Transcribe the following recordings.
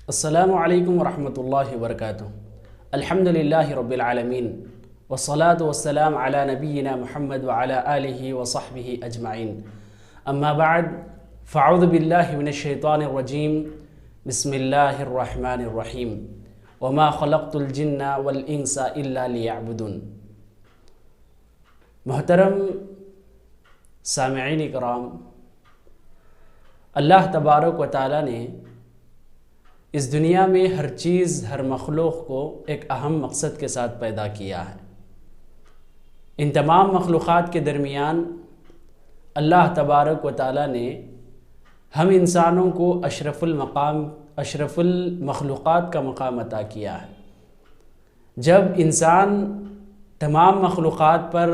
السلام علیکم ورحمۃ اللہ وبرکاتہ۔ الحمدللہ رب العالمین والصلاة والسلام علی نبینا محمد وعلی آلہ وصحبہ اجمعین، اما بعد فاعوذ باللہ من الشیطان الرجیم، بسم اللہ الرحمن الرحیم، وما خلقت الجن والانس الا لیعبدون۔ محترم سامعین کرام، اللہ تبارک و تعالیٰ نے اس دنیا میں ہر چیز، ہر مخلوق کو ایک اہم مقصد کے ساتھ پیدا کیا ہے۔ ان تمام مخلوقات کے درمیان اللہ تبارک و تعالیٰ نے ہم انسانوں کو اشرف المخلوقات کا مقام عطا کیا ہے۔ جب انسان تمام مخلوقات پر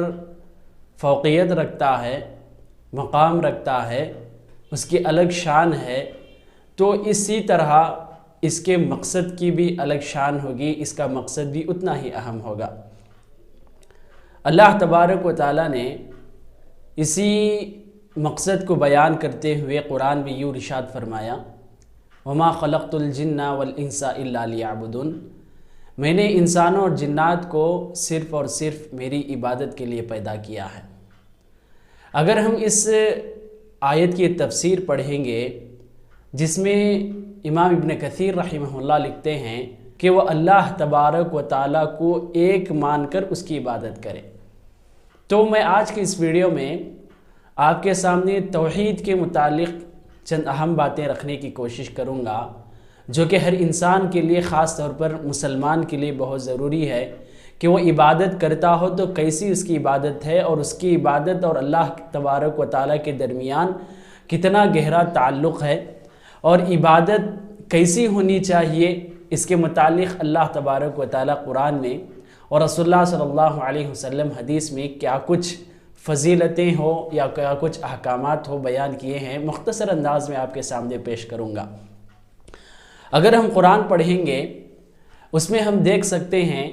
فوقیت رکھتا ہے، مقام رکھتا ہے، اس کی الگ شان ہے، تو اسی طرح اس کے مقصد کی بھی الگ شان ہوگی، اس کا مقصد بھی اتنا ہی اہم ہوگا۔ اللہ تبارک و تعالیٰ نے اسی مقصد کو بیان کرتے ہوئے قرآن میں یوں ارشاد فرمایا، وما خلقت الجن والانس الا لیعبدون، میں نے انسانوں اور جنات کو صرف اور صرف میری عبادت کے لیے پیدا کیا ہے۔ اگر ہم اس آیت کی تفسیر پڑھیں گے، جس میں امام ابن کثیر رحمہ اللہ لکھتے ہیں کہ وہ اللہ تبارک و تعالیٰ کو ایک مان کر اس کی عبادت کرے، تو میں آج کی اس ویڈیو میں آپ کے سامنے توحید کے متعلق چند اہم باتیں رکھنے کی کوشش کروں گا، جو کہ ہر انسان کے لیے، خاص طور پر مسلمان کے لیے بہت ضروری ہے کہ وہ عبادت کرتا ہو تو کیسی اس کی عبادت ہے، اور اس کی عبادت اور اللہ تبارک و تعالیٰ کے درمیان کتنا گہرا تعلق ہے، اور عبادت کیسی ہونی چاہیے، اس کے متعلق اللہ تبارک و تعالیٰ قرآن میں اور رسول اللہ صلی اللہ علیہ وسلم حدیث میں کیا کچھ فضیلتیں ہو یا کیا کچھ احکامات ہو بیان کیے ہیں، مختصر انداز میں آپ کے سامنے پیش کروں گا۔ اگر ہم قرآن پڑھیں گے، اس میں ہم دیکھ سکتے ہیں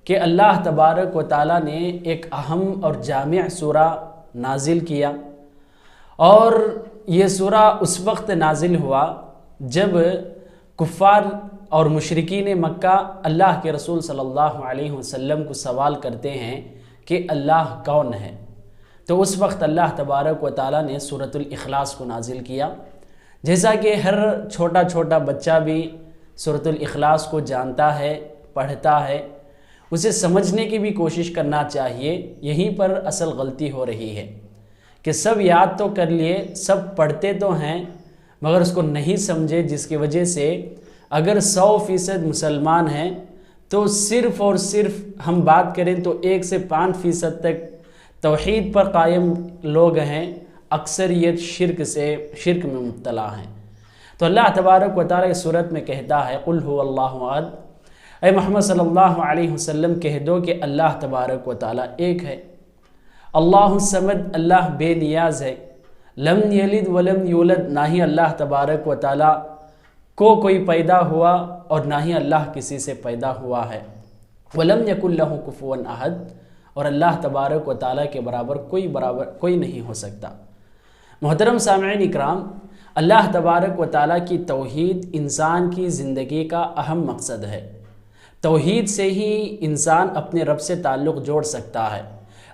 کہ اللہ تبارک و تعالیٰ نے ایک اہم اور جامع سورہ نازل کیا، اور یہ سورہ اس وقت نازل ہوا جب کفار اور مشرکین مکہ اللہ کے رسول صلی اللہ علیہ وسلم کو سوال کرتے ہیں کہ اللہ کون ہے، تو اس وقت اللہ تبارک و تعالیٰ نے سورۃ الاخلاص کو نازل کیا۔ جیسا کہ ہر چھوٹا چھوٹا بچہ بھی سورۃ الاخلاص کو جانتا ہے، پڑھتا ہے، اسے سمجھنے کی بھی کوشش کرنا چاہیے۔ یہیں پر اصل غلطی ہو رہی ہے کہ سب یاد تو کر لیے، سب پڑھتے تو ہیں، مگر اس کو نہیں سمجھے، جس کی وجہ سے اگر 100% مسلمان ہیں تو صرف اور صرف ہم بات کریں تو 1 سے 5% تک توحید پر قائم لوگ ہیں، اکثریت شرک میں مبتلا ہیں۔ تو اللہ تبارک و تعالیٰ اس صورت میں کہتا ہے، قل هو اللہ احد، اے محمد صلی اللہ علیہ وسلم کہہ دو کہ اللہ تبارک و تعالیٰ ایک ہے۔ اللہ الصمد، اللہ بے نیاز ہے۔ لم یلد ولم یولد، نہ ہی اللہ تبارک و تعالیٰ کو کوئی پیدا ہوا اور نہ ہی اللہ کسی سے پیدا ہوا ہے۔ ولم یکن لہ کفوا احد، اور اللہ تبارک و تعالیٰ کے برابر کوئی نہیں ہو سکتا۔ محترم سامعین اکرام، اللہ تبارک و تعالیٰ کی توحید انسان کی زندگی کا اہم مقصد ہے۔ توحید سے ہی انسان اپنے رب سے تعلق جوڑ سکتا ہے۔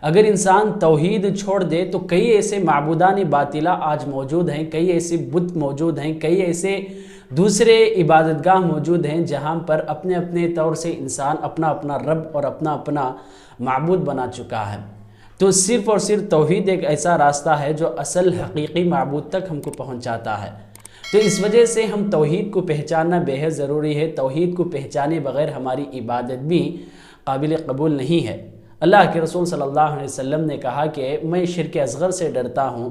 اگر انسان توحید چھوڑ دے تو کئی ایسے معبودان باطلہ آج موجود ہیں، کئی ایسے بت موجود ہیں، کئی ایسے دوسرے عبادت گاہ موجود ہیں جہاں پر اپنے اپنے طور سے انسان اپنا اپنا رب اور اپنا اپنا معبود بنا چکا ہے۔ تو صرف اور صرف توحید ایک ایسا راستہ ہے جو اصل حقیقی معبود تک ہم کو پہنچاتا ہے۔ تو اس وجہ سے ہم توحید کو پہچاننا بے حد ضروری ہے۔ توحید کو پہچانے بغیر ہماری عبادت بھی قابل قبول نہیں ہے۔ اللہ کے رسول صلی اللہ علیہ وسلم نے کہا کہ میں شرک اصغر سے ڈرتا ہوں،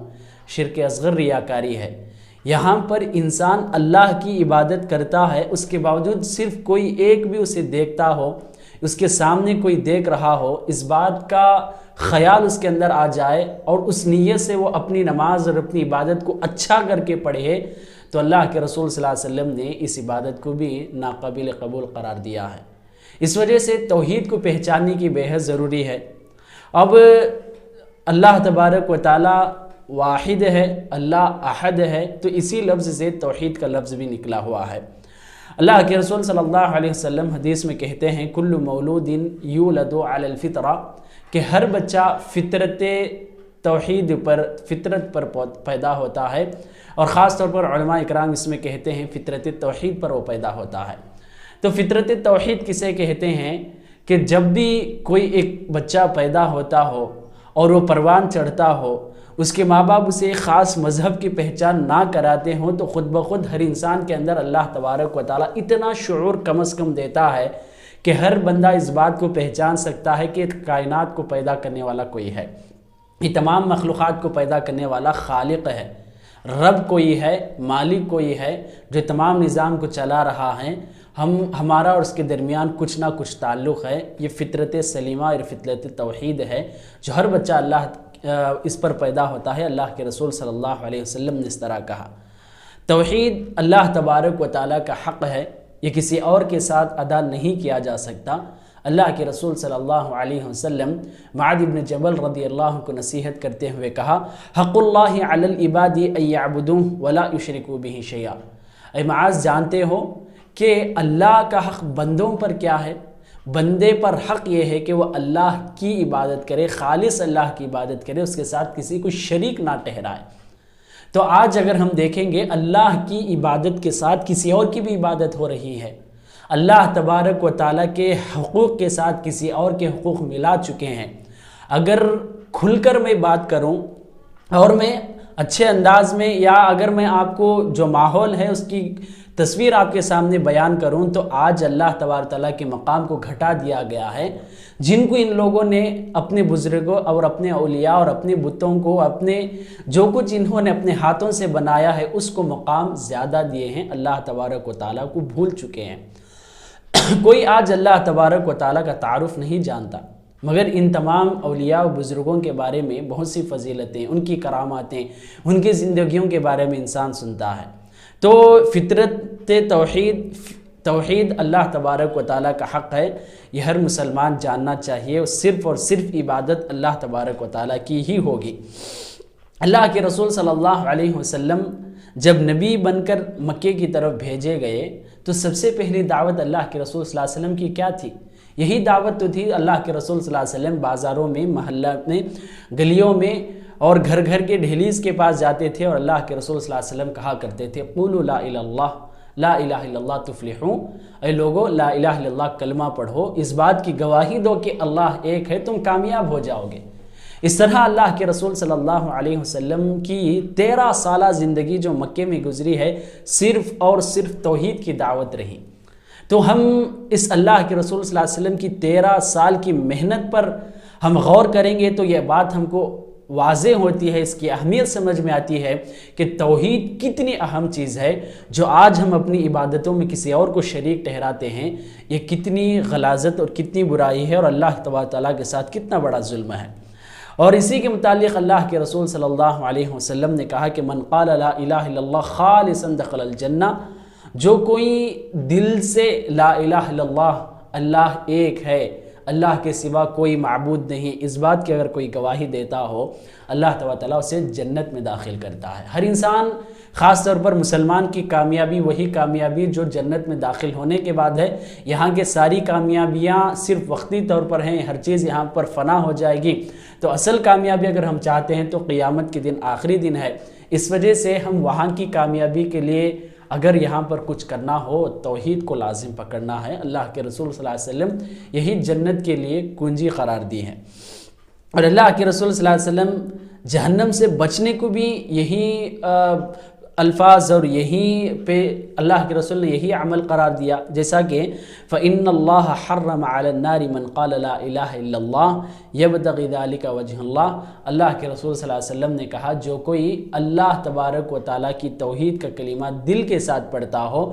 شرک اصغر ریاکاری ہے۔ یہاں پر انسان اللہ کی عبادت کرتا ہے، اس کے باوجود صرف کوئی ایک بھی اسے دیکھتا ہو، اس کے سامنے کوئی دیکھ رہا ہو، اس بات کا خیال اس کے اندر آ جائے اور اس نیت سے وہ اپنی نماز اور اپنی عبادت کو اچھا کر کے پڑھے، تو اللہ کے رسول صلی اللہ علیہ وسلم نے اس عبادت کو بھی ناقابل قبول قرار دیا ہے۔ اس وجہ سے توحید کو پہچاننے کی بے حد ضروری ہے۔ اب اللہ تبارک و تعالیٰ واحد ہے، اللہ احد ہے، تو اسی لفظ سے توحید کا لفظ بھی نکلا ہوا ہے۔ اللہ کے رسول صلی اللہ علیہ وسلم حدیث میں کہتے ہیں کل مولود یولد علی الفطرہ، کہ ہر بچہ فطرت پر پیدا ہوتا ہے، اور خاص طور پر علماء اکرام اس میں کہتے ہیں فطرت توحید پر وہ پیدا ہوتا ہے۔ تو فطرت توحید کسے کہتے ہیں کہ جب بھی کوئی ایک بچہ پیدا ہوتا ہو اور وہ پروان چڑھتا ہو، اس کے ماں باپ اسے خاص مذہب کی پہچان نہ کراتے ہوں، تو خود بخود ہر انسان کے اندر اللہ تبارک و تعالیٰ اتنا شعور کم از کم دیتا ہے کہ ہر بندہ اس بات کو پہچان سکتا ہے کہ کائنات کو پیدا کرنے والا کوئی ہے، یہ تمام مخلوقات کو پیدا کرنے والا خالق ہے، رب کوئی ہے، مالک کوئی ہے جو تمام نظام کو چلا رہا ہے، ہمارا اور اس کے درمیان کچھ نہ کچھ تعلق ہے۔ یہ فطرت سلیمہ اور فطرت توحید ہے جو ہر بچہ اللہ اس پر پیدا ہوتا ہے۔ اللہ کے رسول صلی اللہ علیہ وسلم نے اس طرح کہا، توحید اللہ تبارک و تعالیٰ کا حق ہے، یہ کسی اور کے ساتھ ادا نہیں کیا جا سکتا۔ اللہ کے رسول صلی اللہ علیہ وسلم معاذ بن جبل رضی اللہ عنہ کو نصیحت کرتے ہوئے کہا، حق اللہ علی العباد ان یعبدوہ ولا یشرکوا بہ شیئا۔ اے معاذ، جانتے ہو کہ اللہ کا حق بندوں پر کیا ہے؟ بندے پر حق یہ ہے کہ وہ اللہ کی عبادت کرے، خالص اللہ کی عبادت کرے، اس کے ساتھ کسی کو شریک نہ ٹھہرائے۔ تو آج اگر ہم دیکھیں گے اللہ کی عبادت کے ساتھ کسی اور کی بھی عبادت ہو رہی ہے، اللہ تبارک و تعالیٰ کے حقوق کے ساتھ کسی اور کے حقوق ملا چکے ہیں۔ اگر کھل کر میں بات کروں اور میں اچھے انداز میں، یا اگر میں آپ کو جو ماحول ہے اس کی تصویر آپ کے سامنے بیان کروں، تو آج اللہ تبارک تعالیٰ کے مقام کو گھٹا دیا گیا ہے، جن کو ان لوگوں نے اپنے بزرگوں اور اپنے اولیاء اور اپنے بتوں کو، اپنے جو کچھ انہوں نے اپنے ہاتھوں سے بنایا ہے اس کو مقام زیادہ دیے ہیں، اللہ تبارک و تعالیٰ کو بھول چکے ہیں۔ کوئی آج اللہ تبارک و تعالیٰ کا تعارف نہیں جانتا، مگر ان تمام اولیاء و بزرگوں کے بارے میں بہت سی فضیلتیں، ان کی کراماتیں، ان کی زندگیوں کے بارے میں انسان سنتا ہے۔ تو فطرت توحید اللہ تبارک و تعالیٰ کا حق ہے، یہ ہر مسلمان جاننا چاہیے، صرف اور صرف عبادت اللہ تبارک و تعالیٰ کی ہی ہوگی۔ اللہ کے رسول صلی اللہ علیہ وسلم جب نبی بن کر مکے کی طرف بھیجے گئے تو سب سے پہلی دعوت اللہ کے رسول صلی اللہ علیہ وسلم کی کیا تھی؟ یہی دعوت تو تھی۔ اللہ کے رسول صلی اللہ علیہ وسلم بازاروں میں، محلہ میں، گلیوں میں اور گھر گھر کے دہلیز کے پاس جاتے تھے اور اللہ کے رسول صلی اللہ علیہ وسلم کہا کرتے تھے، قولوا لا الہ الا اللہ، لا الہ الا اللہ تفلحون، اے لوگو لا الہ الا اللہ کلمہ پڑھو، اس بات کی گواہی دو کہ اللہ ایک ہے، تم کامیاب ہو جاؤ گے۔ اس طرح اللہ کے رسول صلی اللہ علیہ وسلم کی 13 سالہ زندگی جو مکے میں گزری ہے، صرف اور صرف توحید کی دعوت رہی۔ تو ہم اس اللہ کے رسول صلی اللہ علیہ وسلم کی 13 سال کی محنت پر ہم غور کریں گے تو یہ بات ہم کو واضح ہوتی ہے، اس کی اہمیت سمجھ میں آتی ہے کہ توحید کتنی اہم چیز ہے، جو آج ہم اپنی عبادتوں میں کسی اور کو شریک ٹھہراتے ہیں، یہ کتنی غلاظت اور کتنی برائی ہے، اور اللہ تبارک تعالیٰ کے ساتھ کتنا بڑا ظلم ہے۔ اور اسی کے متعلق اللہ کے رسول صلی اللہ علیہ وسلم نے کہا کہ من قال لا الہ الا اللہ خالصا دخل الجنہ، جو کوئی دل سے لا الہ الا اللہ، اللہ ایک ہے، اللہ کے سوا کوئی معبود نہیں، اس بات کی اگر کوئی گواہی دیتا ہو، اللہ تعالیٰ اسے جنت میں داخل کرتا ہے۔ ہر انسان، خاص طور پر مسلمان کی کامیابی وہی کامیابی جو جنت میں داخل ہونے کے بعد ہے۔ یہاں کے ساری کامیابیاں صرف وقتی طور پر ہیں، ہر چیز یہاں پر فنا ہو جائے گی۔ تو اصل کامیابی اگر ہم چاہتے ہیں تو قیامت کے دن آخری دن ہے۔ اس وجہ سے ہم وہاں کی کامیابی کے لیے اگر یہاں پر کچھ کرنا ہو، توحید کو لازم پکڑنا ہے۔ اللہ کے رسول صلی اللہ علیہ وسلم یہی جنت کے لیے کنجی قرار دی ہے، اور اللہ کے رسول صلی اللہ علیہ وسلم جہنم سے بچنے کو بھی یہی الفاظ اور یہی پہ اللہ کے رسول نے یہی عمل قرار دیا، جیسا کہ فَإِنَّ اللَّهَ حَرَّمَ عَلَى النَّارِ مَنْ قَالَ لَا إِلَهَ إِلَّا اللَّهِ يَبْتَغِي ذَلِكَ وَجْهَ اللَّهِ۔ اللہ کے رسول صلی اللہ علیہ وسلم نے کہا، جو کوئی اللہ تبارک و تعالیٰ کی توحید کا کلمہ دل کے ساتھ پڑھتا ہو،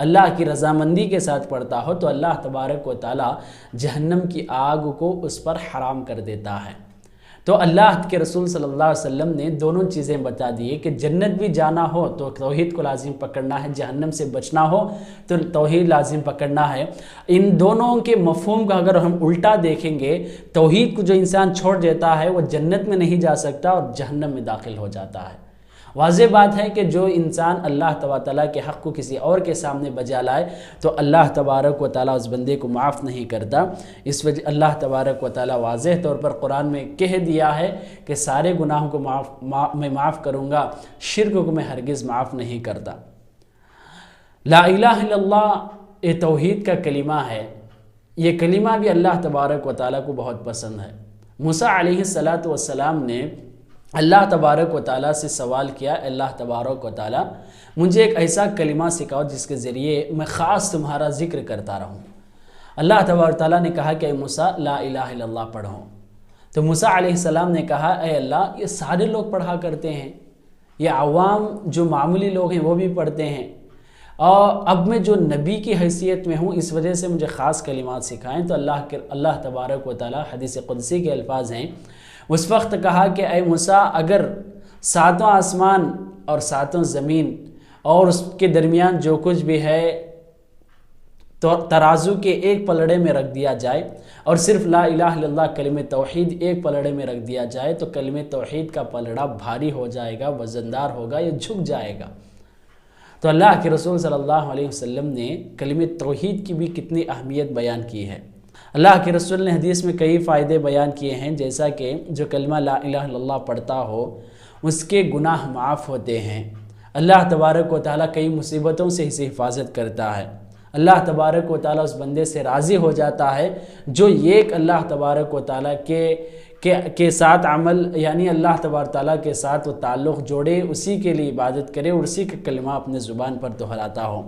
اللہ کی رضامندی کے ساتھ پڑھتا ہو، تو اللہ تبارک و تعالیٰ جہنم کی آگ کو اس پر حرام کر دیتا ہے۔ تو اللہ کے رسول صلی اللہ علیہ وسلم نے دونوں چیزیں بتا دی کہ جنت بھی جانا ہو تو توحید کو لازم پکڑنا ہے، جہنم سے بچنا ہو تو توحید لازم پکڑنا ہے۔ ان دونوں کے مفہوم کا اگر ہم الٹا دیکھیں گے، توحید کو جو انسان چھوڑ دیتا ہے وہ جنت میں نہیں جا سکتا اور جہنم میں داخل ہو جاتا ہے۔ واضح بات ہے کہ جو انسان اللہ تبارک و تعالیٰ کے حق کو کسی اور کے سامنے بجا لائے تو اللہ تبارک و تعالیٰ اس بندے کو معاف نہیں کرتا۔ اس وجہ اللہ تبارک و تعالیٰ واضح طور پر قرآن میں کہہ دیا ہے کہ سارے گناہوں کو میں معاف کروں گا، شرک کو میں ہرگز معاف نہیں کرتا۔ لا الہ الا اللہ یہ توحید کا کلمہ ہے، یہ کلمہ بھی اللہ تبارک و تعالیٰ کو بہت پسند ہے۔ موسیٰ علیہ السلام نے اللہ تبارک و تعالیٰ سے سوال کیا، اللہ تبارک و تعالیٰ مجھے ایک ایسا کلمہ سکھاؤ جس کے ذریعے میں خاص تمہارا ذکر کرتا رہوں۔ اللہ تبارک و تعالیٰ نے کہا کہ اے موسیٰ لا الہ الا اللہ پڑھو۔ تو موسیٰ علیہ السلام نے کہا اے اللہ یہ سارے لوگ پڑھا کرتے ہیں، یہ عوام جو معمولی لوگ ہیں وہ بھی پڑھتے ہیں، اور اب میں جو نبی کی حیثیت میں ہوں اس وجہ سے مجھے خاص کلمات سکھائیں۔ تو اللہ تبارک و تعالیٰ حدیث قدسی کے الفاظ ہیں، اس وقت کہا کہ اے موسیٰ اگر ساتوں آسمان اور ساتوں زمین اور اس کے درمیان جو کچھ بھی ہے تو ترازو کے ایک پلڑے میں رکھ دیا جائے اور صرف لا الہ الا اللہ کلمہ توحید ایک پلڑے میں رکھ دیا جائے تو کلمہ توحید کا پلڑا بھاری ہو جائے گا، وزندار ہوگا، یہ جھک جائے گا۔ تو اللہ کے رسول صلی اللہ علیہ وسلم نے کلمہ توحید کی بھی کتنی اہمیت بیان کی ہے۔ اللہ کے رسول نے حدیث میں کئی فائدے بیان کیے ہیں، جیسا کہ جو کلمہ لا الہ الا اللہ پڑھتا ہو اس کے گناہ معاف ہوتے ہیں، اللہ تبارک و تعالیٰ کئی مصیبتوں سے اسے حفاظت کرتا ہے، اللہ تبارک و تعالیٰ اس بندے سے راضی ہو جاتا ہے جو ایک اللہ تبارک و تعالیٰ کے ساتھ عمل یعنی اللہ تبارک و تعالیٰ کے ساتھ وہ تعلق جوڑے، اسی کے لیے عبادت کرے اور اسی کا کلمہ اپنے زبان پر دہراتا ہو۔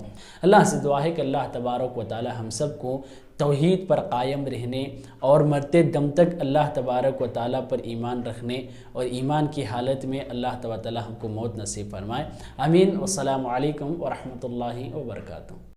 اللہ سے دعا ہے کہ اللہ تبارک و تعالیٰ ہم سب کو توحید پر قائم رہنے اور مرتے دم تک اللہ تبارک و تعالیٰ پر ایمان رکھنے اور ایمان کی حالت میں اللہ تبارک و تعالیٰ ہم کو موت نصیب فرمائے۔ آمین۔ والسلام علیکم ورحمۃ اللہ وبرکاتہ۔